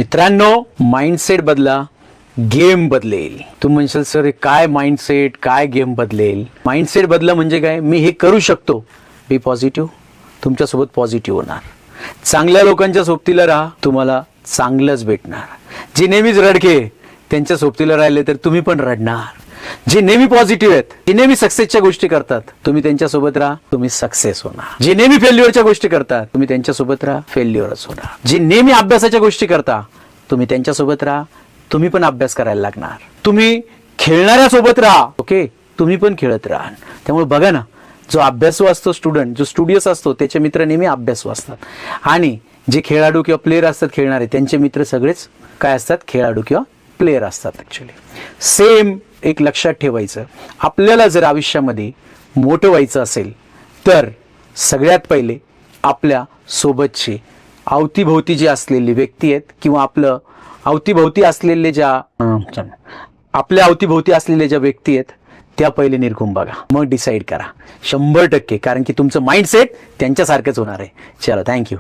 मित्रांनो, माइंडसेट बदला, गेम बदलेल. तुम्ही म्हणशाल सर काय माइंडसेट, काय गेम बदलेल? माइंडसेट बदला म्हणजे काय? मी हे करू शकतो. बी पॉझिटिव्ह, तुमच्यासोबत पॉझिटिव्ह होणार. चांगल्या लोकांच्या सोबतीला राहा, तुम्हाला चांगलंच भेटणार. जे नेहमीच रडके त्यांच्या सोबतीला राहिले तर तुम्ही पण रडणार. जे नेहमी पॉझिटिव्ह आहेत, जे नेहमी सक्सेसच्या गोष्टी करतात, तुम्ही त्यांच्यासोबत राहा, तुम्ही सक्सेस होणार. जे नेहमी फेल्युअरच्या गोष्टी करतात, तुम्ही त्यांच्यासोबत राहा, फेल्युअरच होणार. जे नेहमी अभ्यासाच्या गोष्टी करता, तुम्ही त्यांच्यासोबत राहा, तुम्ही पण अभ्यास करायला लागणार. तुम्ही खेळणाऱ्या सोबत राहा, ओके, तुम्ही पण खेळत राहा. त्यामुळे बघा ना, जो अभ्यासू असतो स्टुडंट, जो स्टुडियस असतो, त्याचे मित्र नेहमी अभ्यासू असतात. आणि जे खेळाडू किंवा प्लेयर असतात खेळणारे, त्यांचे मित्र सगळेच काय असतात? खेळाडू किंवा प्लेयर असतात. ॲक्च्युली सेम एक लक्षात ठेवायचं, आपल्याला जर आयुष्यामध्ये मोठं व्हायचं असेल तर सगळ्यात पहिले आपल्या सोबतचे अवतीभोवती जे असलेले व्यक्ती आहेत किंवा आपलं अवतीभोवती असलेले आपल्या अवतीभोवती असलेल्या ज्या व्यक्ती आहेत त्या पहिले निरखून बघा, मग डिसाईड करा 100%. कारण की तुमचं माइंडसेट त्यांच्यासारखंच होणार आहे. चलो, थँक्यू.